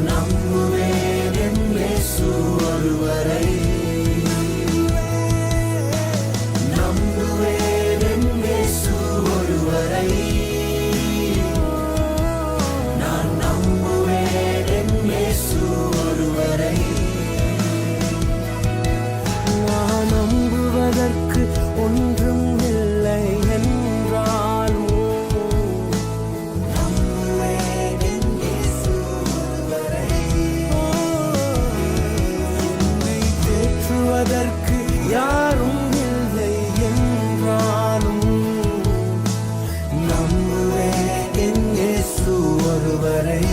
நம்புவேன் என் இயேசு ஒருவரை. நம்புவேன் என் இயேசு ஒருவரை. நான் நம்புவேன் என் இயேசு ஒருவரை. நான் நம்புவதற்கு ஒன்றும் இல்லை என்றாலும் நம்புவேன் என் இயேசு ஒருவரை. என்னை தேற்றுவதற்கு யாரும் இல்லை என்றாலும் நம்புவேன் என் இயேசு ஒருவரை.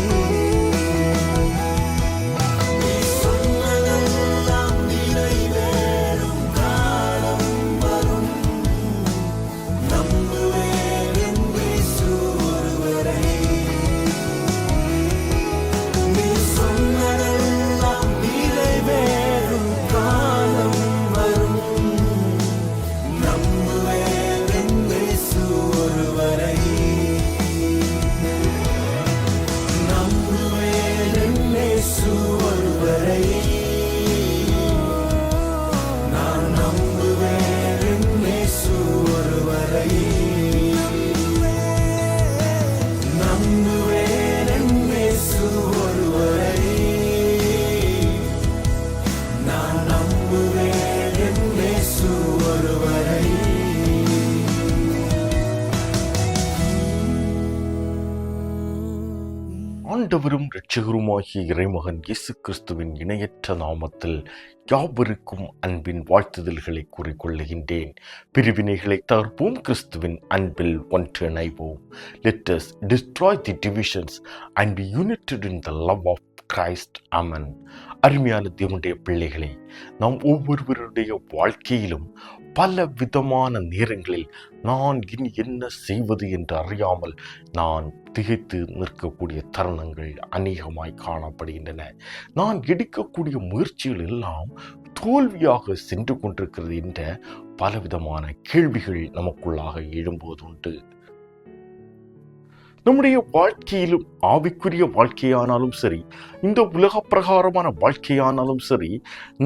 நீ சொன்னதெல்லாம் நிறைவேறும் காலம் வரும். நம்புவேன் என் இயேசு ஒருவரை. நீ சொன்னதெல்லாம் நிறைவேறும் காலம் வரும். நம்புவேன் என் இயேசு ஒருவரை. நம்புவேன் என் இயேசு ஒருவரை. நான் நம்புவேன் என் இயேசு ஒருவரை. நம்புவேன் என் இயேசு ஒருவரை. நான் நம்புவேன் என் இயேசு ஒருவரை. ஆண்டவரும் இரட்சகருமாகிய இறைமகன் இயேசு கிறிஸ்துவின் இணையற்ற நாமத்தில் யாவருக்கும் அன்பின் வாழ்த்துதல்களை கூறிக்கொள்ளுகின்றேன். பிரிவினைகளை தகர்ப்போம், கிறிஸ்துவின் அன்பில் ஒன்றிணைவோம். Let us destroy the divisions and be united in the love of Christ. Amen. அருமையான தேவனுடைய பிள்ளைகளே, நாம் ஒவ்வொருவருடைய வாழ்க்கையிலும் பல விதமான நேரங்களில் நான் இனி என்ன செய்வது என்று அறியாமல் நான் திகைத்து நிற்கக்கூடிய தருணங்கள் அநேகமாய் காணப்படுகின்றன. நான் எடுக்கக்கூடிய முயற்சிகள் எல்லாம் தோல்வியாக சென்று கொண்டிருக்கிறது என்ற பலவிதமான கேள்விகள் நமக்குள்ளாக எழும்போதுண்டு. நம்முடைய வாழ்க்கையிலும் ஆவிக்குரிய வாழ்க்கையானாலும் சரி, இந்த உலக பிரகாரமான வாழ்க்கையானாலும் சரி,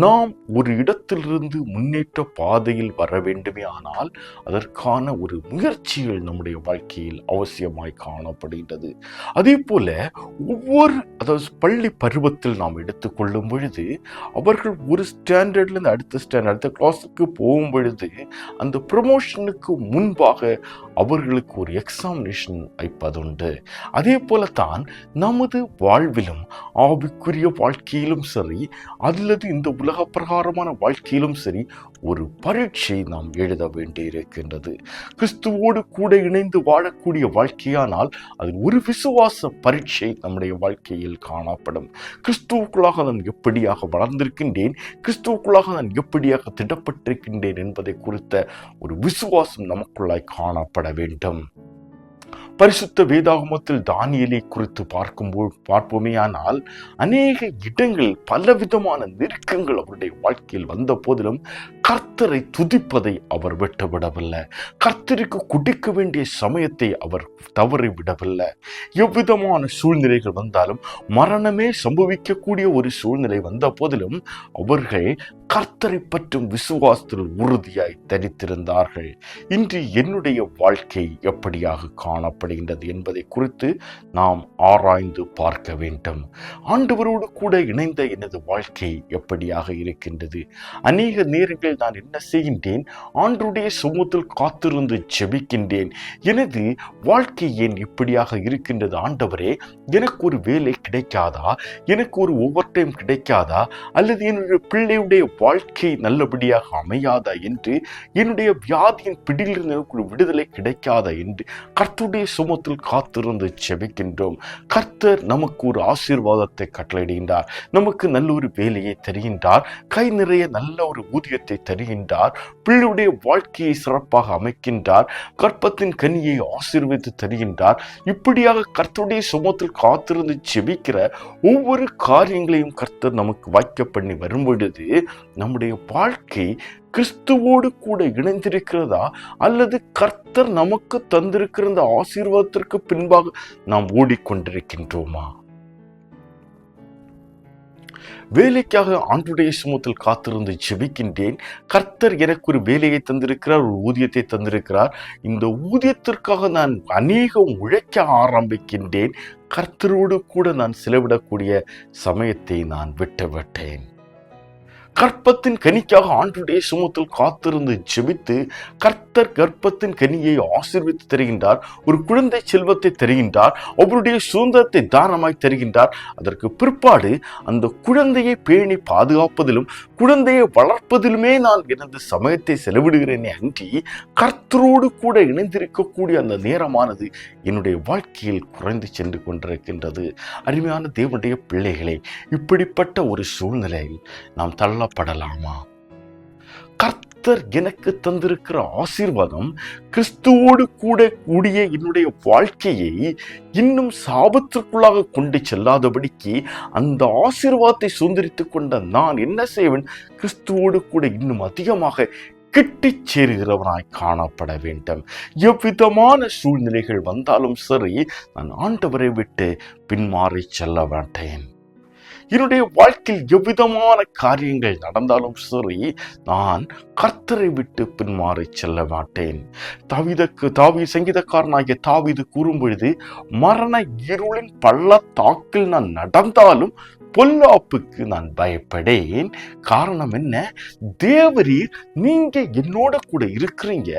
நாம் ஒரு இடத்திலிருந்து முன்னேற்ற பாதையில் வர வேண்டுமே ஆனால் அதற்கான ஒரு முயற்சிகள் நம்முடைய வாழ்க்கையில் அவசியமாய் காணப்படுகின்றது. அதே போல அதாவது பள்ளி பருவத்தில் நாம் எடுத்துக்கொள்ளும் பொழுது அவர்கள் ஒரு ஸ்டாண்டர்ட்லேருந்து அடுத்த கிளாஸுக்கு போகும் பொழுது அந்த ப்ரமோஷனுக்கு முன்பாக அவர்களுக்கு ஒரு எக்ஸாமினேஷன் வைப்பதுண்டு. அதே போலத்தான் நமது வாழ்விலும் ஆவிக்குரிய வாழ்க்கையிலும் சரி அல்லது இந்த உலக பிரகாரமான வாழ்க்கையிலும் சரி ஒரு பரீட்சை நாம் எழுத வேண்டியிருக்கின்றது. கிறிஸ்துவோடு கூட இணைந்து வாழக்கூடிய வாழ்க்கையானால் அது ஒரு விசுவாச பரீட்சை நம்முடைய வாழ்க்கையில் காணப்படும். கிறிஸ்துவுக்குள்ளாக நான் எப்படியாக வளர்ந்திருக்கின்றேன், கிறிஸ்துவுக்குள்ளாக நான் எப்படியாக திடப்பட்டிருக்கின்றேன் என்பதை குறித்த ஒரு விசுவாசம் நமக்குள்ளாய் காணப்பட வேண்டும். பரிசுத்த வேதாகமத்தில் தானியேலை குறித்து பார்ப்போமேயானால் அநேக இடங்களில் பலவிதமான நெருக்கங்கள் அவருடைய வாழ்க்கையில் வந்த போதிலும் கர்த்தரை துதிப்பதை அவர் விட்டுவிடவில்லை. கர்த்தருக்கு குடிக்க வேண்டிய சமயத்தை அவர் தவறி விடவில்லை. எவ்விதமான சூழ்நிலைகள் வந்தாலும், மரணமே சம்பவிக்கக்கூடிய ஒரு சூழ்நிலை வந்த போதிலும் அவர்கள் கர்த்தரை பற்றும் விசுவாசத்தில் உறுதியாய் தரித்திருந்தார்கள். இன்று என்னுடைய வாழ்க்கை எப்படியாக காணப்படுகின்றது என்பதை குறித்து நாம் ஆராய்ந்து பார்க்க வேண்டும். ஆண்டவரோடு கூட இணைந்த எனது வாழ்க்கை எப்படியாக இருக்கின்றது? அநேக நேரங்களில் நான் என்ன செய்கின்றேன்? ஆண்டவருடைய சமூகத்தில் காத்திருந்து ஜெபிக்கின்றேன். எனது வாழ்க்கை ஏன் இப்படியாக இருக்கின்றது? ஆண்டவரே, எனக்கு ஒரு வேலை கிடைக்காதா? எனக்கு ஒரு ஓவர் டைம் கிடைக்காதா? அல்லது என்னுடைய பிள்ளையுடைய வாழ்க்கை நல்லபடியாக அமையாதா என்று, என்னுடைய வியாதியின் பிடியிலிருந்து எனக்கு ஒரு விடுதலை கிடைக்காதா என்று கர்த்தருடைய சமூகத்தில் காத்திருந்து ஜெபிக்கின்றோம். கர்த்தர் நமக்கு ஒரு ஆசீர்வாதத்தை கட்டளையிடுகின்றார். நமக்கு நல்ல ஒரு வேலையை தருகின்றார். கை நிறைய நல்ல ஒரு ஊதியத்தை தருகின்றார். பிள்ளையுடைய வாழ்க்கையை சிறப்பாக அமைக்கின்றார். கற்பத்தின் கனியை ஆசீர்வதித்து தருகின்றார். இப்படியாக கர்த்தருடைய சமூகத்தில் காத்திருந்து ஜெபிக்கிற ஒவ்வொரு காரியங்களையும் கர்த்தர் நமக்கு வாய்க்க பண்ணி வரும் பொழுது நம்முடைய வாழ்க்கை கிறிஸ்துவோடு கூட இணைந்திருக்கிறதா அல்லது கர்த்தர் நமக்கு தந்திருக்கிற இந்த ஆசீர்வாதத்திற்கு பின்பாக நாம் ஓடிக்கொண்டிருக்கின்றோமா? வேலைக்காக ஆண்டவருடைய சமூகத்தில் காத்திருந்து ஜெபிக்கின்றேன். கர்த்தர் எனக்கு ஒரு வேலையை தந்திருக்கிறார், ஒரு ஊதியத்தை தந்திருக்கிறார். இந்த ஊதியத்திற்காக நான் அநேகம் உழைக்க ஆரம்பிக்கின்றேன். கர்த்தரோடு கூட நான் செலவிடக்கூடிய சமயத்தை நான் விட்டுவிட்டேன். கற்பத்தின் கனிக்காக ஆண்டவருடைய சமூகத்தில் காத்திருந்து ஜெபித்து கர்த்தர் கர்ப்பத்தின் கனியை ஆசீர்வித்து தருகின்றார். ஒரு குழந்தை செல்வத்தை தருகின்றார். அவருடைய சுதந்திரத்தை தானமாய் தருகின்றார். அதற்கு பிற்பாடு அந்த குழந்தையை பேணி பாதுகாப்பதிலும் குழந்தையை வளர்ப்பதிலுமே நான் எனது சமயத்தை செலவிடுகிறேனே அன்றி கர்த்தரோடு கூட இணைந்திருக்கக்கூடிய அந்த நேரமானது என்னுடைய வாழ்க்கையில் குறைந்து சென்று கொண்டிருக்கின்றது. அருமையான தேவனுடைய பிள்ளைகளே, இப்படிப்பட்ட ஒரு சூழ்நிலையில் நாம் தள்ளப்படலாமா? கர்த்தர் எனக்கு தந்திருக்கிற ஆசீர்வாதம் கிறிஸ்துவோடு கூட கூடிய என்னுடைய வாழ்க்கையை இன்னும் சாபத்திற்குள்ளாக கொண்டு செல்லாதபடிக்கு அந்த ஆசீர்வாதத்தை சுதந்திரித்துக் கொண்ட நான் என்ன செய்வேன்? கிறிஸ்துவோடு கூட இன்னும் அதிகமாக கிட்டிச் சேருகிறவனாய் காணப்பட வேண்டும். எவ்விதமான சூழ்நிலைகள் வந்தாலும் சரி, நான் ஆண்டவரை விட்டு பின்மாறி செல்ல மாட்டேன். என்னுடைய வாழ்க்கையில் எவ்விதமான காரியங்கள் நடந்தாலும் சரி, நான் கர்த்தரை விட்டு பின்மாறி செல்ல மாட்டேன். சங்கீதக்காரனாகிய தாவீது கூறும் பொழுது, மரண இருளின் பள்ளத்தாக்கில் நான் நடந்தாலும் பொல்லாப்புக்கு நான் பயப்படேன். காரணம் என்ன? தேவரீர் நீங்க என்னோட கூட இருக்கிறீங்க.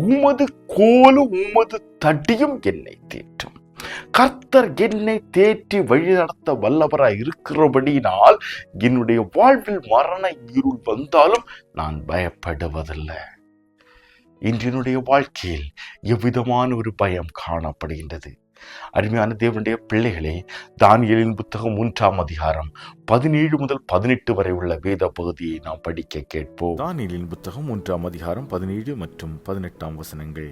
உமது கோலும் உமது தடியும் என்னை தேற்றும். கர்த்தர் என்னை தேற்றி வழி நடத்த வல்லவராய் இருக்கிறபடியினால் என்னுடைய வாழ்வில் மரண இருள் வந்தாலும் நான் பயப்படுவதில்லை. இன்றைய வாழ்க்கையில் எவ்விதமான ஒரு பயம் காணப்படுகின்றது. அருமையான தேவனுடைய பிள்ளைகளே, தானியேலின் புத்தகம் 3ஆம் அதிகாரம் 17 முதல் 18 வரை உள்ள வேத பகுதியை நாம் படிக்க கேட்போம். தானியேலின் புத்தகம் 3ஆம் அதிகாரம் 17 மற்றும் 18 வசனங்கள்.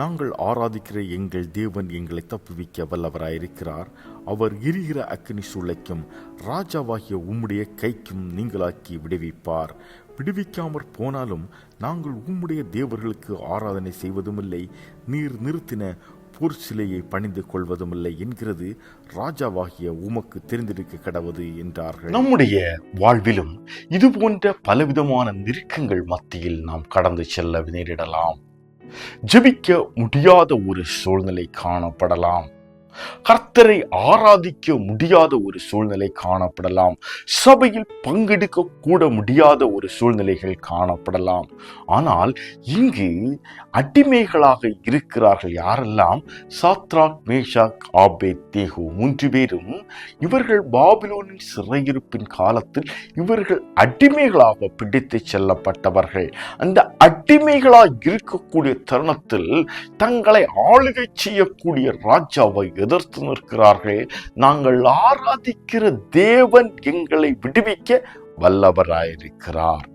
நாங்கள் ஆராதிக்கிற எங்கள் தேவன் எங்களை தப்புவிக்க வல்லவராயிருக்கிறார். அவர் எரிகிற அக்கினி சூளைக்கும் ராஜாவாகிய உம்முடைய கைக்கும் நீங்களாக்கி விடுவிப்பார். விடுவிக்காமற் போனாலும் நாங்கள் உம்முடைய தேவர்களுக்கு ஆராதனை செய்வதுமில்லை, நீர் நிறுத்தின போர் சிலையை பணிந்து கொள்வதுமில்லை என்கிறது ராஜாவாகிய உமக்கு தெரிந்திருக்க கடவுது என்றார்கள். நம்முடைய வாழ்விலும் இது போன்ற பலவிதமான நெருக்கங்கள் மத்தியில் நாம் கடந்து செல்ல நேரிடலாம். ஜெபிக்க முடியாத ஒரு சூழ்நிலை காணப்படலாம். கர்த்தரை ஆராதிக்க முடியாத ஒரு சூழ்நிலை காணப்படலாம். சபையில் பங்கெடுக்க கூட முடியாத ஒரு சூழ்நிலைகள் காணப்படலாம். ஆனால் இங்கு அடிமைகளாக இருக்கிறார்கள் யாரெல்லாம்? சாத்ராக், மேஷாக், ஆபேத்நேகோ 3 பேரும். இவர்கள் பாபிலோனின் சிறையிருப்பின் காலத்தில் இவர்கள் அடிமைகளாக பிடித்து செல்லப்பட்டவர்கள். அந்த அடிமைகளாக இருக்கக்கூடிய தருணத்தில் தங்களை ஆளுகை செய்யக்கூடிய ராஜாவை எதிர்த்து நிற்கிறார்கள். நாங்கள் ஆராதிக்கிற தேவன் எங்களை விடுவிக்க வல்லவராயிருக்கிறார்.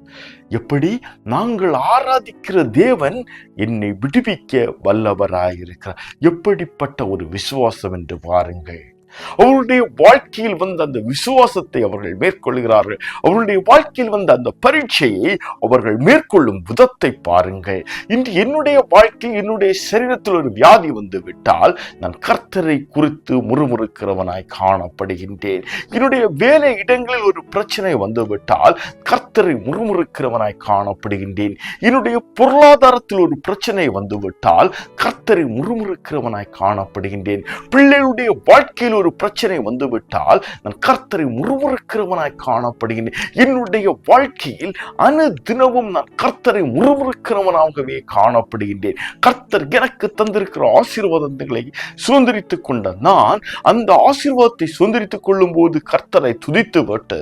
எப்படி? நாங்கள் ஆராதிக்கிற தேவன் என்னை விடுவிக்க வல்லவராயிருக்கிறார். எப்படிப்பட்ட ஒரு விசுவாசம் என்று பாருங்கள். அவருடைய வாழ்க்கையில் வந்த அந்த விசுவாசத்தை அவர்கள் மேற்கொள்கிறார்கள். அவருடைய வாழ்க்கையில் வந்த அந்த பரீட்சையை அவர்கள் மேற்கொள்ளும் விதத்தை பாருங்கள். இன்று என்னுடைய வாழ்க்கையில் என்னுடைய சரீரத்தில் ஒரு வியாதி வந்து விட்டால் நான் கர்த்தரை குறித்து முறுமுறுக்கிறவனாய் காணப்படுகின்றேன். என்னுடைய வேலை இடங்களில் ஒரு பிரச்சனை வந்துவிட்டால் கர்த்தரை முறுமுறுக்கிறவனாய் காணப்படுகின்றேன். என்னுடைய பொருளாதாரத்தில் ஒரு பிரச்சனை வந்துவிட்டால் கர்த்தரை முறுமுறுக்கிறவனாய் காணப்படுகின்றேன். பிள்ளைகளுடைய வாழ்க்கையில் ஒரு பிரச்சனை வந்துவிட்டால் நான் கர்த்தரை முறுமுறுக்கிறவனாய் காணப்படுகின்றேன். என்னுடைய வாழ்க்கையில் அனுதினமும் நான் கர்த்தரை முறுமுறுக்கிறவனாகவே காணப்படுகின்றேன். கர்த்தர் எனக்கு தந்திருக்கிற ஆசீர்வாதங்களை சுதந்திரித்துக் கொண்ட நான் அந்த ஆசீர்வாதத்தை சுதந்திரித்துக் கொள்ளும் போது கர்த்தரை துதித்து விட்டு,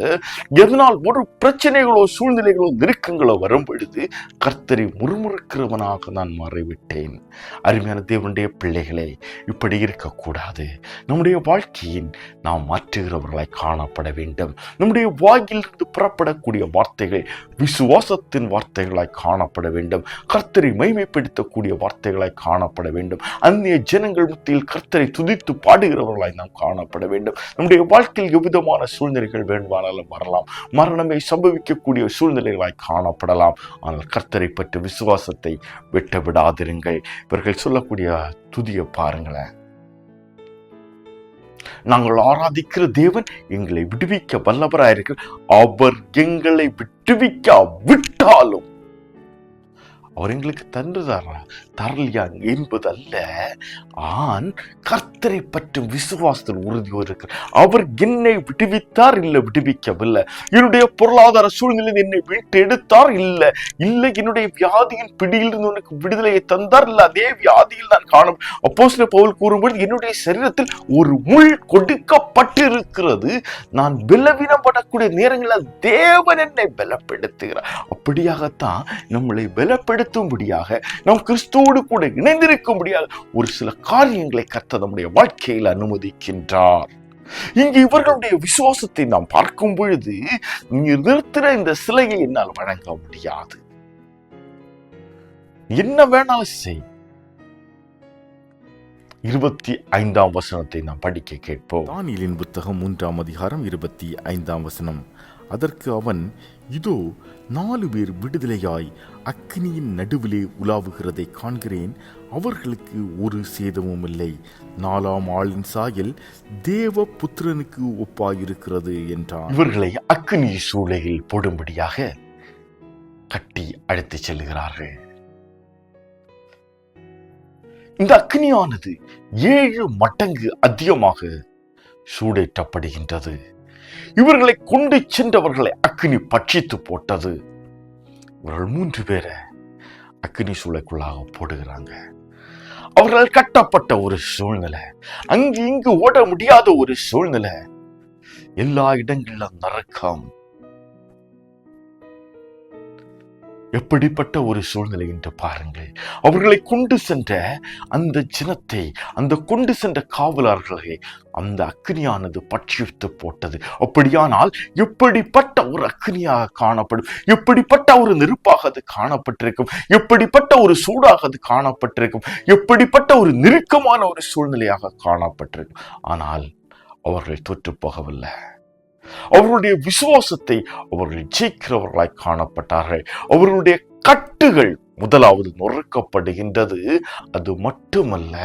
எதனால் ஒரு பிரச்சனைகளோ சூழ்நிலைகளோ நெருக்கங்களோ வரும் பொழுது கர்த்தரை முறுமுறுக்கிறவனாக நான் மாறிவிட்டேன். அருமையான தேவனுடைய பிள்ளைகளே, இப்படி இருக்கக்கூடாது. நம்முடைய வாழ்க்கையின் நாம் மாற்றுகிறவர்களாய் காணப்பட வேண்டும். நம்முடைய வாயிலிருந்து புறப்படக்கூடிய வார்த்தைகள் விசுவாசத்தின் வார்த்தைகளாய் காணப்பட வேண்டும். கர்த்தரை மகிமைப்படுத்தக்கூடிய வார்த்தைகளாய் காணப்பட வேண்டும். அந்நிய ஜனங்கள் மத்தியில் கர்த்தரை துதித்து பாடுகிறவர்களாய் நாம் காணப்பட வேண்டும். நம்முடைய வாழ்க்கையில் எவ்விதமான சூழ்நிலைகள் வேண்டுமானாலும் வரலாம். மரணமே சம்பவிக்கக்கூடிய சூழ்நிலைகளாய் காணப்படலாம். ஆனால் கர்த்தரை பற்றி விசுவாசத்தை விட்டு விடாதிருங்கள். இவர்கள் சொல்லக்கூடிய துதியை பாருங்களேன். நாங்கள் ஆராதிக்கிற தேவன் எங்களை விடுவிக்க வல்லவராயிருக்க, அவர் எங்களை விடுவிக்க விட்டாலும் அவர் எங்களுக்கு தரலையா என்பதல்ல. கர்த்தரை பற்றும் விசுவாசத்தில் உறுதியோடு இருக்கிறார். அவர் என்னை விடுவித்தார், இல்லை விடுவிக்கவில்லை. என்னுடைய பொருளாதார சூழ்நிலையில் என்னை மீட்டு எடுத்தார், இல்லை என்னுடைய வியாதியின் பிடியிலிருந்து உனக்கு விடுதலையை தந்தார், இல்லை அதே வியாதியில் நான் காணும். அப்போஸ்தலர் பவுல் கூறும்போது என்னுடைய சரீரத்தில் ஒரு முள் கொடுக்கப்பட்டிருக்கிறது. நான் பலவீனப்படக்கூடிய நேரங்களில் தேவன் என்னை பலப்படுத்துகிறார். அப்படியாகத்தான் நம்மளை பலப்படுத்தும்படியாக, நாம் கிறிஸ்துவோடு கூட இணைந்திருக்கும்படியாக ஒரு சில காரியங்களை கர்த்தர் நம்முடைய வாழ்க்கையில் அனுமதிக்கின்றார். இங்கு இவர்களுடைய விசுவாசத்தை நாம் பார்க்கும் பொழுது, நீ நிறுத்துற இந்த சிலையை என்னால் வழங்க முடியாது, என்ன வேணாலும் செய். 25ஆம் வசனத்தை நாம் படிக்க கேட்போம். தானியேலின் புத்தகம் 3ஆம் அதிகாரம் 25ஆம் வசனம். அதற்கு அவன், இதோ 4 பேர் விடுதலையாய் அக்கினியின் நடுவிலே உலாவுகிறதை காண்கிறேன், அவர்களுக்கு ஒரு சேதமும் இல்லை. 4ஆம் ஆளின் சாயல் தேவ புத்திரனுக்கு ஒப்பாயிருக்கிறது என்றான். இவர்களை அக்கினி சூளையில் போடும்படியாக கட்டி அழைத்து செல்கிறார்கள். இந்த அக்கினியானது 7 மடங்கு அதிகமாக சூடேற்றப்படுகின்றது. இவர்களை கொண்டு சென்றவர்களை அக்கினி பட்சித்து போட்டது. இவர்கள் 3 பேரை அக்கினி சூளைக்குள்ளாக போடுகிறாங்க. அவர்கள் கட்டப்பட்ட ஒரு சூழ்நிலை, அங்கு இங்கு ஓட முடியாத ஒரு சூழ்நிலை, எல்லா இடங்களிலும் நரக்கம். எப்படிப்பட்ட ஒரு சூழ்நிலை என்று பாருங்கள். அவர்களை கொண்டு சென்ற அந்த ஜனத்தை, அந்த கொண்டு சென்ற காவலர்களை அந்த அக்கினியானது பட்சித்து போட்டது. அப்படியானால் எப்படிப்பட்ட ஒரு அக்கினியாக காணப்படும், எப்படிப்பட்ட ஒரு நெருப்பாக அது காணப்பட்டிருக்கும், எப்படிப்பட்ட ஒரு சூடாக அது காணப்பட்டிருக்கும், எப்படிப்பட்ட ஒரு நெருக்கமான ஒரு சூழ்நிலையாக காணப்பட்டிருக்கும். ஆனால் அவர்கள் தோற்று போகவில்லை. அவர்களுடைய விசுவாசத்தை அவர்கள் ஜெயிக்கிறவர்களாய் காணப்பட்டார்கள். அவர்களுடைய கட்டுகள் முதலாவது நொறுக்கப்படுகின்றது. அது மட்டுமல்ல,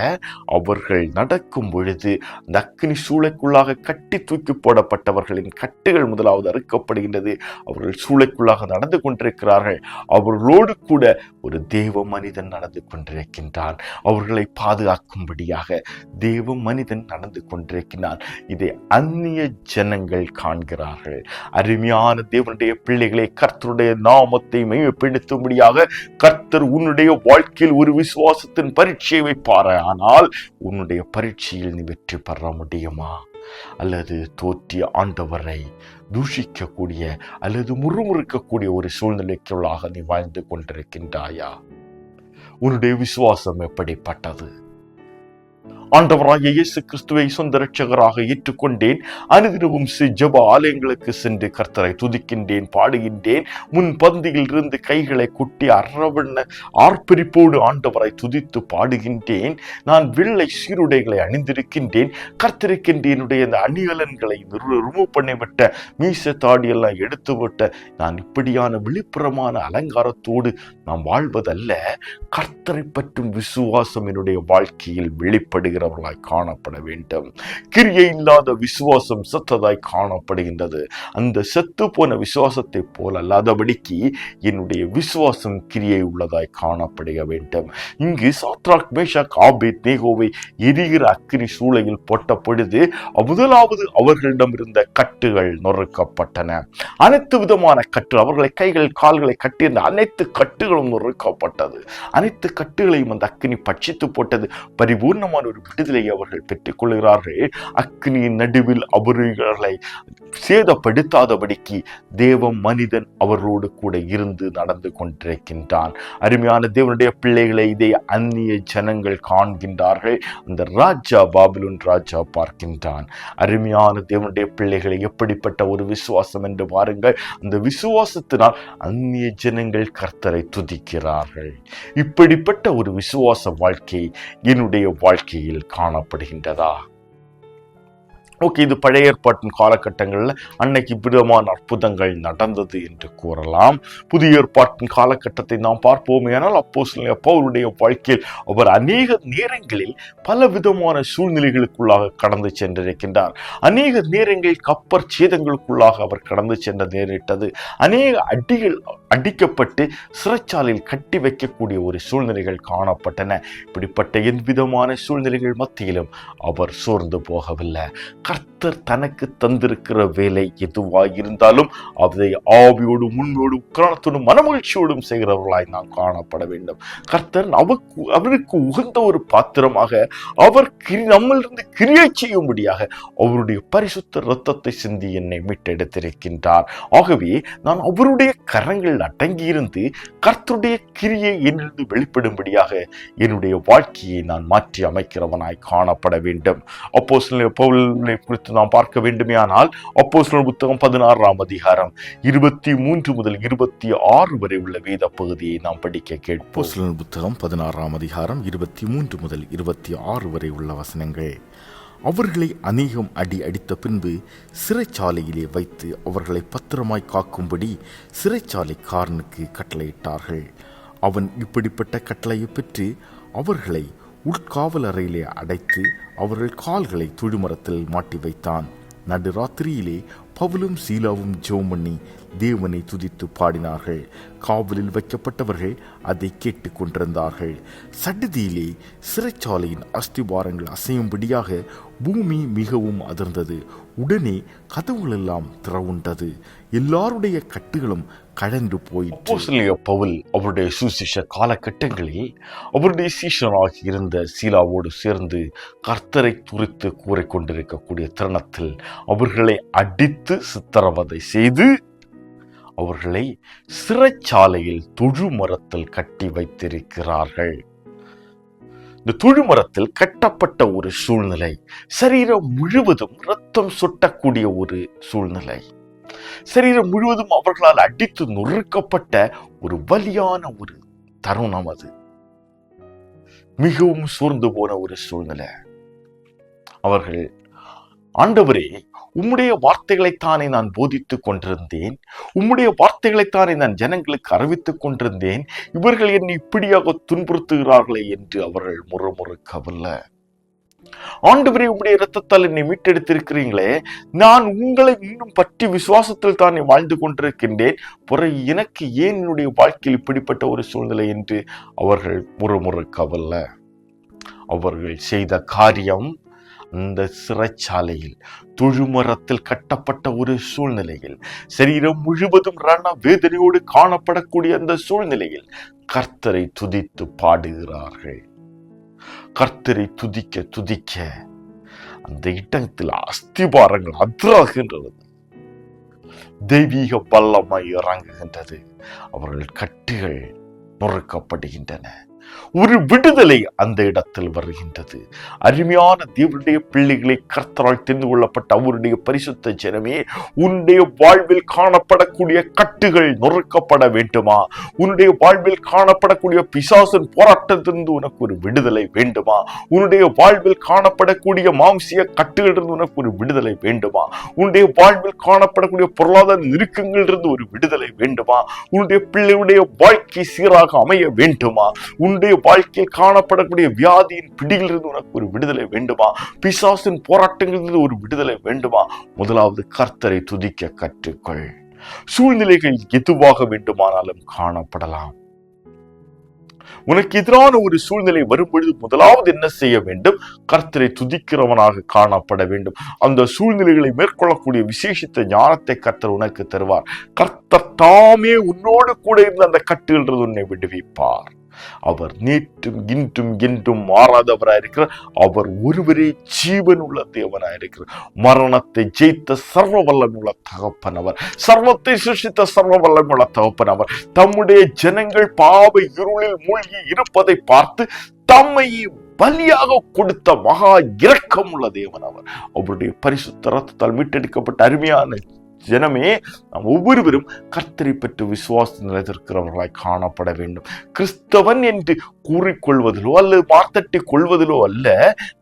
அவர்கள் நடக்கும் பொழுது அந்த அக்கினி சூளைக்குள்ளாக கட்டி தூக்கி போடப்பட்டவர்களின் கட்டுகள் முதலாவது அறுக்கப்படுகின்றது. அவர்கள் சூளைக்குள்ளாக நடந்து கொண்டிருக்கிறார்கள். அவர்களோடு கூட ஒரு தேவ மனிதன் நடந்து கொண்டிருக்கின்றான். அவர்களை பாதுகாக்கும்படியாக தேவ மனிதன் நடந்து கொண்டிருக்கிறான். இதை அந்நிய ஜனங்கள் காண்கிறார்கள். அருமையான தேவனுடைய பிள்ளைகளை, கர்த்தருடைய நாமத்தை மையப்படுத்தும்படியாக கர்த்தர் உன்னுடைய வாழ்க்கையில் ஒரு விசுவாசத்தின் பரீட்சையை வைப்பார். ஆனால் உன்னுடைய பரீட்சையில் நீ வெற்றி பெற முடியுமா? அல்லது தோற்றிய ஆண்டவரை தூஷிக்கக்கூடிய அல்லது முறுமுறுக்கக்கூடிய ஒரு சூழ்நிலைக்குள்ளாக நீ வாழ்ந்து கொண்டிருக்கின்றாயா? உன்னுடைய விசுவாசம் எப்படிப்பட்டது? ஆண்டவராகிய இயேசு கிறிஸ்துவை சொந்த இரட்சகராக ஏற்றுக்கொண்டேன். அனுதினமும் ஜெப ஆலயங்களுக்கு சென்று கர்த்தரை துதிக்கின்றேன், பாடுகின்றேன். முன் பந்தியில் இருந்து கைகளை கொட்டி அரவண ஆர்ப்பரிப்போடு ஆண்டவரை துதித்து பாடுகின்றேன். நான் வெள்ளை சீருடைகளை அணிந்திருக்கின்றேன். கர்த்தருக்கென்று என்னுடைய இந்த அணிகலன்களை ரிமூவ் பண்ணிவிட்ட, மீச தாடியெல்லாம் எடுத்து விட்ட நான் இப்படியான விழிப்புறமான அலங்காரத்தோடு நாம் வாழ்வதல்ல. கர்த்தரை பற்றும் விசுவாசம் என்னுடைய வாழ்க்கையில் வெளிப்படுகிறவர்களாய் காணப்பட வேண்டும். கிரியை இல்லாத விசுவாசம் செத்ததாய் காணப்படுகின்றது. அந்த செத்து போன விசுவாசத்தை போல அல்லாதபடிக்கு என்னுடைய விசுவாசம் கிரியை உள்ளதாய் காணப்பட வேண்டும். இங்கு சாத்ராக், மேஷாக், ஆபேத்நேகோவை எரிகிற அக்கினி சூளையில் போட்ட பொழுது முதலாவது அவர்களிடம் இருந்த கட்டுகள் நொறுக்கப்பட்டன. அனைத்து விதமான கட்டு, அவர்களை கைகள் கால்களை கட்டியிருந்த அனைத்து கட்டுகளும் நொறுக்கப்பட்டது. அனைத்து கட்டுகளையும் அந்த அக்கினி பட்சித்து போட்டது. பரிபூர்ணமான ஒரு விடுதலையை அவர்கள் பெற்றுக் கொள்கிறார்கள். அக்கினியின் நடுவில் அவர்களை சேதப்படுத்தாதபடிக்கு தேவ மனிதன் அவர்களோடு கூட இருந்து நடந்து கொண்டிருக்கின்றான். அருமையான தேவனுடைய பிள்ளைகளை இதை அந்நிய ஜனங்கள் காண்கின்றார்கள். அந்த ராஜா, பாபிலோன் ராஜா பார்க்கின்றான். அருமையான தேவனுடைய பிள்ளைகளை, எப்படிப்பட்ட ஒரு விசுவாசம் என்று பாருங்கள். அந்த விசுவாசத்தினால் அந்நிய ஜனங்கள் கர்த்தரை துதிக்கிறார்கள். இப்படிப்பட்ட ஒரு விசுவாச வாழ்க்கை என்னுடைய வாழ்க்கையில் காணப்படுகின்றதா? ஓகே, இது பழைய ஏற்பாட்டின் காலகட்டங்களில் அன்னைக்கு விதமான அற்புதங்கள் நடந்தது என்று கூறலாம். புதிய ஏற்பாட்டின் காலகட்டத்தை நாம் பார்ப்போமே, ஆனால் அப்போஸ்தலனாகிய பவுலுடைய வாழ்க்கையில் அவர் அநேக நேரங்களில் பல விதமான சூழ்நிலைகளுக்குள்ளாக கடந்து சென்றிருக்கின்றார். அநேக நேரங்களில் கப்பற் சேதங்களுக்குள்ளாக அவர் கடந்து சென்ற நேரிட்டது. அநேக அடிகள் அடிக்கப்பட்டு சிறைச்சாலையில் கட்டி வைக்கக்கூடிய ஒரு சூழ்நிலைகள் காணப்பட்டன. இப்படிப்பட்ட எவ்விதமான சூழ்நிலைகள் மத்தியிலும் அவர் சோர்ந்து போகவில்லை. கர்த்தர் தனக்கு தந்திருக்கிற வேலை எதுவாய் இருந்தாலும் அதை ஆவியோடு உண்மையோடு உக்கிரானத்தோடும் மனமகிழ்ச்சியோடும் செய்கிறவர்களாய் நாம் காணப்பட வேண்டும். கர்த்தர் அவருக்கு உகந்த ஒரு பாத்திரமாக அவர் நம்மளிருந்து கிரியை செய்யும்படியாக அவருடைய பரிசுத்த இரத்தத்தை சிந்தி என்னை மீட்டெடுத்திருக்கின்றார். ஆகவே நான் அவருடைய கரங்கள் அடங்கியிருந்து கர்த்தருடைய கிரியை என்னிருந்து வெளிப்படும்படியாக என்னுடைய வாழ்க்கையை நான் மாற்றி அமைக்கிறவனாய் காணப்பட வேண்டும். அப்போஸ்தலனாகிய பவுலை குறித்து நாம் பார்க்க வேண்டுமேயானால் அப்போஸ்தலர் புத்தகம் 16ஆம் அதிகாரம் 23 முதல் 26 வரை உள்ள வேத பகுதியை நாம் படிக்க கேட்போம். அப்போஸ்தலர் புத்தகம் 16ஆம் அதிகாரம் 23 முதல் 26 வரை உள்ள வசனங்கள். அவர்களை அநேகம் அடி அடித்த பின்பு சிறைச்சாலையிலே வைத்து அவர்களை பத்திரமாய் காக்கும்படி சிறைச்சாலைக்காரனுக்கு கட்டளையிட்டார்கள். அவன் இப்படிப்பட்ட கட்டளையை பெற்று அவர்களை உட்காவல் அறையிலே அடைத்து அவர்கள் கால்களை தொழுமரத்தில் மாட்டி வைத்தான். நடுராத்திரியிலே பவுலும் சீலாவும் ஜெபம் பண்ணி தேவனை துதித்து பாடினார்கள். காவலில் வைக்கப்பட்டவர்கள் அதை கேட்டு கொண்டிருந்தார்கள். சடுதியிலே சிறைச்சாலையின் அஸ்திபாரங்கள் அசையும்படியாக பூமி மிகவும் அதிர்ந்தது. உடனே கதவுகள் எல்லாம் திறவுண்டது. எல்லாருடைய கட்டுகளும் கழன்று போயிற்று. அப்போஸ்தலனாகிய பவுல் அவருடைய சுவிசேஷ காலகட்டங்களில் அவருடைய சீஷனாக இருந்த சீலாவோடு சேர்ந்து கர்த்தரை குறித்து கூறிக்கொண்டிருக்கக்கூடிய தருணத்தில் அவர்களை அடித்து சித்திரவதை செய்து அவர்களை சிறைச்சாலையில் தொழுமரத்தில் கட்டி வைத்திருக்கிறார்கள். இந்த தொழுமரத்தில் கட்டப்பட்ட ஒரு சூழ்நிலை, சரீரம் முழுவதும் இரத்தம் சொட்டக்கூடிய ஒரு சூழ்நிலை, சரீரம் முழுவதும் அவர்களால் அடித்து நொறுக்கப்பட்ட ஒரு வலியான ஒரு தருணம். அது மிகவும் சோர்ந்து போன ஒரு சூழ்நிலை. அவர்கள், ஆண்டவரே, உம்முடைய வார்த்தைகளைத்தானே நான் போதித்துக் கொண்டிருந்தேன், உம்முடைய வார்த்தைகளைத்தானே நான் ஜனங்களுக்கு அறிவித்துக் கொண்டிருந்தேன், இவர்கள் என்னை இப்படியாக துன்புறுத்துகிறார்களே என்று அவர்கள் முறுமுறுக்கவில்லை. ஆண்டவரே, உம்முடைய இரத்தத்தால் என்னை மீட்டெடுத்திருக்கிறீங்களே, நான் உங்களை இன்னும் பற்றி விசுவாசத்தில் தானே வாழ்ந்து கொண்டிருக்கின்றேன், பிறகு எனக்கு ஏன் என்னுடைய வாழ்க்கையில் இப்படிப்பட்ட ஒரு சூழ்நிலை என்று அவர்கள் முறுமுறுக்கவில்லை. அவர்கள் செய்த காரியம், அந்த சிறைச்சாலையில் தொழுமரத்தில் கட்டப்பட்ட ஒரு சூழ்நிலையில், சரீரம் முழுவதும் ரண வேதனையோடு காணப்படக்கூடிய அந்த சூழ்நிலையில் கர்த்தரை துதித்து பாடுகிறார்கள். கர்த்தரை துதிக்க துதிக்க அந்த இடத்தில் அஸ்திபாரங்கள் அதிராகின்றது. தெய்வீக வல்லமை இறங்குகின்றது. அவர்கள் கட்டுகள் நொறுக்கப்படுகின்றன. ஒரு விடுதலை அந்த இடத்தில் வருகின்றது. அருமையான தேவனுடைய பிள்ளைகளை, கர்த்தரால் தெரிந்து கொள்ளப்பட்ட அவருடைய பரிசுத்த ஜனமே, உன்னுடைய வாழ்வில் காணப்படக்கூடிய கட்டுகள் நொறுக்கப்பட வேண்டுமா? உன்னுடைய வாழ்வில் காணப்படக்கூடிய பிசாசின் போராட்டத்திலிருந்து உனக்கு ஒரு விடுதலை வேண்டுமா? உன்னுடைய வாழ்வில் காணப்படக்கூடிய மாம்சிய கட்டுகளிலிருந்து உனக்கு ஒரு விடுதலை வேண்டுமா? உன்னுடைய வாழ்வில் காணப்படக்கூடிய பொருளாதார நெருக்கங்களிலிருந்து ஒரு விடுதலை வேண்டுமா? உன்னுடைய பிள்ளையுடைய வாழ்க்கை சீராக அமைய வேண்டுமா? உன்னுடைய வாழ்க்கையில் காணப்படக்கூடிய வியாதியின் பிடியிலிருந்து உனக்கு ஒரு விடுதலை வேண்டுமா? பிசாசின் போராட்டங்களிலிருந்து ஒரு விடுதலை வேண்டுமா? முதலாவது கர்த்தரை துதிக்க கற்றுக்கொள். சூழ்நிலைகள் எதுவாக வேண்டுமானாலும் காணப்படலாம். உனக்கு எதிரான ஒரு சூழ்நிலை வரும்பொழுது முதலாவது என்ன செய்ய வேண்டும்? கர்த்தரை துதிக்கிறவனாக காணப்பட வேண்டும். அந்த சூழ்நிலைகளை மேற்கொள்ளக்கூடிய விசேஷித்த ஞானத்தை கர்த்தர் உனக்கு தருவார். கர்த்தர் தாமே உன்னோடு கூட இருந்து அந்த கட்டுகிறது உன்னை விடுவிப்பார். அவர் நேற்றும் இன்றும் என்றும் மாறாதவராயிருக்கிறார். அவர் ஒருவரே ஜீவன் உள்ள தேவனாயிருக்கிறார். மரணத்தை ஜெயித்த சர்வ வல்லமுள்ள தகப்பன் அவர். சர்வத்தை சிருஷ்டித்த சர்வ வல்லமுள்ள தகப்பன் அவர். தம்முடைய ஜனங்கள் பாவ இருளில் மூழ்கி இருப்பதை பார்த்து தம்மை பலியாக கொடுத்த மகா இரக்கம் உள்ள தேவன் அவர். அவருடைய பரிசுத்த இரத்தத்தால் மீட்டெடுக்கப்பட்ட அருமையான ஜனமே நாம் ஒவ்வொருவரும் கர்த்தரை பற்றி விசுவாச நிலைத்திருக்கிறவர்களாய் காணப்பட வேண்டும். கிறிஸ்தவன் என்று கூறிக்கொள்வதிலோ அல்லது மார்த்தட்டி கொள்வதிலோ அல்ல,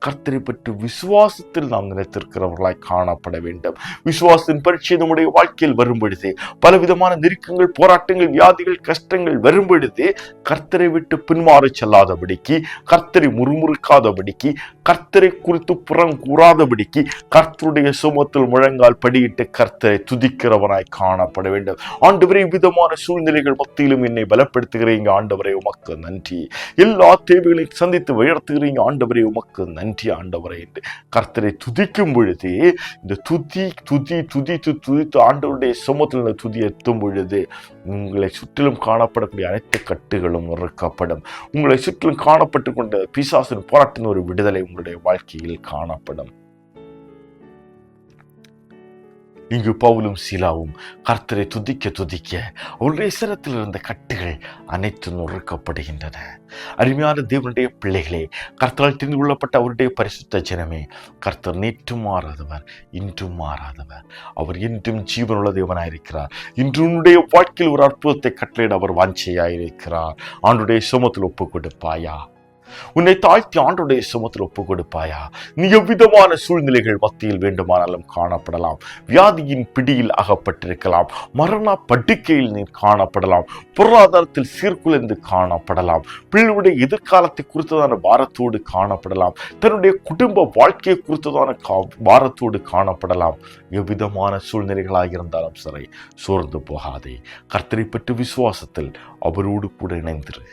கர்த்தரை பற்றி விசுவாசத்தில் நாம் நிலைத்திருக்கிறவர்களாய் காணப்பட வேண்டும். விசுவாசத்தின் பரீட்சை நம்முடைய வாழ்க்கையில் வரும் பொழுது, பலவிதமான நெருக்கங்கள், போராட்டங்கள், வியாதிகள், கஷ்டங்கள் வரும் பொழுது கர்த்தரை விட்டு பின்மாறி செல்லாதபடிக்கு, கர்த்தரை முறுமுறுக்காதபடிக்கு, கர்த்தரை குறித்து புறம் கூறாதபடிக்கு, கர்த்தருடைய சுமத்தில் முழங்கால் படியிட்டு கர்த்தரை துதிக்கிறவனாய் காணப்பட வேண்டும். ஆண்டவரே, விதமான சூழ்நிலைகள் மத்தியிலும் என்னை பலப்படுத்துகிறீங்க ஆண்டவரே, உமக்கு நன்றி. எல்லா தேவைகளையும் சந்தித்து உயர்த்துகிறீங்க ஆண்டவரே, உமக்கு நன்றி ஆண்டவரே என்று கர்த்தரை துதிக்கும் பொழுது, இந்த துதித்து ஆண்டவருடைய சுமத்தில் துதி எத்தும் பொழுது உங்களை சுற்றிலும் காணப்படக்கூடிய அனைத்து கட்டுகளும் நொறுக்கப்படும். உங்களை சுற்றிலும் காணப்பட்டு கொண்ட பிசாசின் போராட்டின் ஒரு விடுதலை உங்களுடைய வாழ்க்கையில் காணப்படும். இங்கு பவுலும் சீலாவும் கர்த்தரை துதிக்க அவருடைய சிரத்தில் இருந்த கட்டுகள் அனைத்து நொறுக்கப்படுகின்றன. அருமையான தேவனுடைய பிள்ளைகளே, கர்த்தரால் தெரிந்து கொள்ளப்பட்ட அவருடைய பரிசுத்த ஜனமே, கர்த்தர் நேற்றும் மாறாதவர், இன்றும் மாறாதவர். அவர் இன்றும் ஜீவனுள்ள தேவனாயிருக்கிறார். இன்று உன்னுடைய வாழ்க்கையில் ஒரு அற்புதத்தை கட்டளையிட அவர் வாஞ்சையாயிருக்கிறார். ஆண்டுடைய சுமத்தில் ஒப்பு கொடுப்பாயா? உன்னை தாழ்த்தி ஆண்டவருடைய சுமத்தில் ஒப்பு கொடுப்பாயா? நீ எவ்விதமான சூழ்நிலைகள் மத்தியில் வேண்டுமானாலும் காணப்படலாம். வியாதியின் பிடியில் அகப்பட்டிருக்கலாம், மரண படுக்கையில் நீ காணப்படலாம், பொருளாதாரத்தில் சீர்குலைந்து காணப்படலாம், பிள்ளைகளுடைய எதிர்காலத்தை குறித்ததான பாரத்தோடு காணப்படலாம், தன்னுடைய குடும்ப வாழ்க்கையை குறித்ததான பாரத்தோடு காணப்படலாம். எவ்விதமான சூழ்நிலைகளாக இருந்தாலும் சரி, சோர்ந்து போகாதே. கர்த்தரை பற்றி விசுவாசத்தில் அவரோடு கூட இணைந்திரு.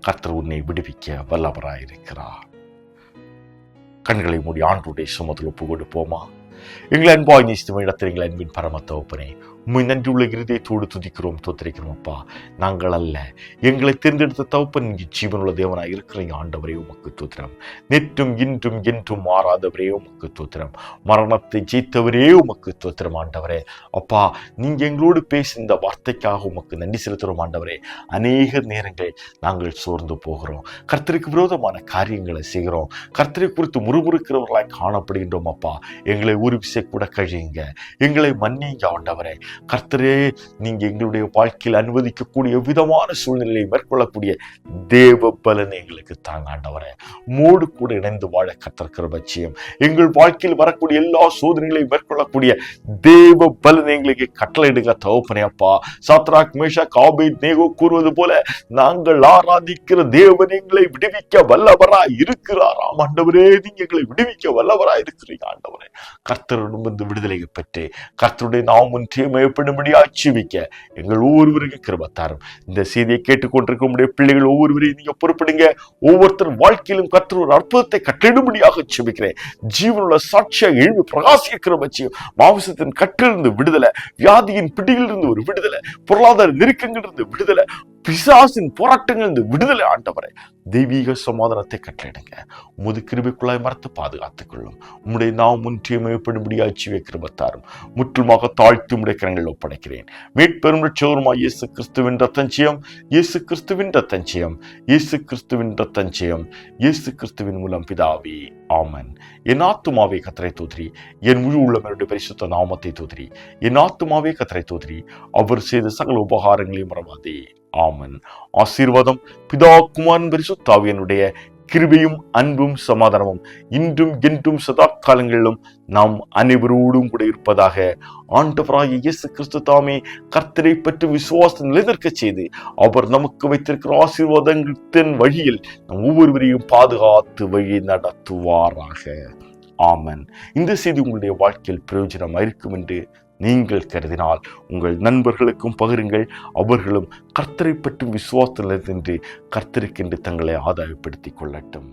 கர்த்தர் உன்னை விடுவிக்க வல்லவராயிருக்கிறார். கண்களை மூடி ஆண்டவருடைய சுமத்தில் ஒப்பு கொடுப்போமா? எங்களை அன்பாய் நேசித்த இடத்தில் எங்கள் அன்பின் பரம தகப்பனே, உம்மை நன்றியுள்ள இருதயத்தோடு துதிக்கிறோம், தோத்திரிக்கிறோம் அப்பா. நாங்கள் அல்ல, எங்களை தேர்ந்தெடுத்த தகப்பன், இங்கு ஜீவனுள்ள தேவனாய் இருக்கிறீங்க ஆண்டவரே, உமக்கு தோத்திரம். நேற்றும் இன்றும் என்றும் மாறாதவரே, உமக்கு தோத்திரம். மரணத்தை ஜெயித்தவரே, உமக்கு தோத்திரம் ஆண்டவரே. அப்பா, நீங்க எங்களோடு பேசி இந்த வார்த்தைக்காக உமக்கு நன்றி செலுத்துகிறோம் ஆண்டவரே. அநேக நேரங்கள் நாங்கள் சோர்ந்து போகிறோம், கர்த்தருக்கு விரோதமான காரியங்களை செய்கிறோம், கர்த்தரை குறித்து முறுமுறுக்கிறவர்களாய் காணப்படுகின்றோம். அப்பா, எங்களை ஒரு விசை கூட கழியுங்க, எங்களை மன்னிங்க ஆண்டவரே. கர்த்தரே, நீங்க எங்களுடைய வாழ்க்கையில் அனுமதிக்கக்கூடிய விதமான சூழ்நிலையை மேற்கொள்ளக்கூடிய தேவ பலனை எங்களுக்கு தாங்க ஆண்டவரே. மூடு கூட இணைந்து வாழ கர்த்தர் கிருபை செய்யும். எங்கள் வாழ்க்கையில் வரக்கூடிய எல்லா சோதனைகளையும் மேற்கொள்ளக்கூடிய தேவ பலனை எங்களுக்கு கட்டளையிடுங்க தகப்பனே. அப்பா, சாத்ராக், மேஷாக், ஆபேத்நேகோ கூறுவது போல, நாங்கள் ஆராதிக்கிற தேவன் எங்களை விடுவிக்க வல்லவராய் இருக்கிறாராம் ஆண்டவரே. நீங்க எங்களை விடுவிக்க வல்லவராய் இருக்கிறீங்க ஆண்டவரே. கர்த்தரிடம் வந்து விடுதலையை பெற்று கர்த்தருடைய நாம் ஒன்றிய மேற்படும்படி ஆட்சிவிக்க எங்கள் ஒவ்வொருவருக்கு கிருபை தாரும். இந்த செய்தியை கேட்டுக்கொண்டிருக்க பிள்ளைகள் ஒவ்வொருவரையும் நீங்க பொறுப்படுங்க. ஒவ்வொருத்தர் வாழ்க்கையிலும் கர்த்தர் ஒரு அற்புதத்தை கட்டிடும்படியாக செபிக்கிறேன். ஜீவனுள்ள சாட்சியாக எழுப்பி பிரகாசிக்க கிருபை செய்யும். மாம்சத்தின் கற்றிலிருந்து விடுதலை, வியாதியின் பிடியிலிருந்து ஒரு விடுதலை, பொருளாதார நெருக்கங்களிலிருந்து விடுதலை, பிசாசின் போராட்டங்களிலிருந்து விடுதலை ஆண்டவரை. தெய்வீக சமாதானத்தை கட்டளையிடுங்க. உமது கிருபைக்குள்ளாய் மறத்து பாதுகாத்துக் கொள்ளும். உம்முடைய நாம் ஒன்றியமைப்படும்படி ஆட்சியை கிருபத்தாரும். முற்றுமாக தாழ்த்தி உம்முடைய கரங்களில் ஒப்படைக்கிறேன். மீட்பெரும் ரட்சகருமாய் இயேசு கிறிஸ்துவின் ரத்தஞ்சயம், இயேசு கிறிஸ்துவின் ரத்தஞ்சயம், இயேசு கிறிஸ்துவின் ரத்தஞ்சயம், இயேசு கிறிஸ்துவின் மூலம் பிதாவே, ஆமன். என் ஆத்துமாவே கர்த்தரை தோத்திரி, என் முழு உள்ளவனுடைய பரிசுத்த நாமத்தை தோத்திரி. என் ஆத்துமாவே கர்த்தரை தோத்திரி, அவர் செய்த சகல உபகாரங்களையும் மறவாதே. ஆமன். ஆசீர்வாதம் பிதா, குமாரன், பரிசுத்த ஆவியானுடைய கிருபையும் அன்பும் சமாதானமும் இன்றும் என்றும் சதா காலங்களிலும் நாம் அனைவரோடும் கூட இருப்பதாக. ஆண்டவராகிய இயேசு கிறிஸ்து தாமே கர்த்தரை பற்றி விசுவாசம் நிலைநிற்க செய்து அவர் நமக்கு வைத்திருக்கிற ஆசீர்வாதத்தின் வழியில் நம் ஒவ்வொருவரையும் பாதுகாத்து வழி நடத்துவாராக. ஆமன். இந்த செய்தி உங்களுடைய வாழ்க்கையில் பிரயோஜனமாக இருக்கும் என்று நீங்கள் கருதினால் உங்கள் நண்பர்களுக்கும் பகிருங்கள். அவர்களும் கர்த்தரை பற்றும் விசுவாசத்தில் நின்று கர்த்தருக்கென்று தங்களை ஆதாயப்படுத்திக் கொள்ளட்டும்.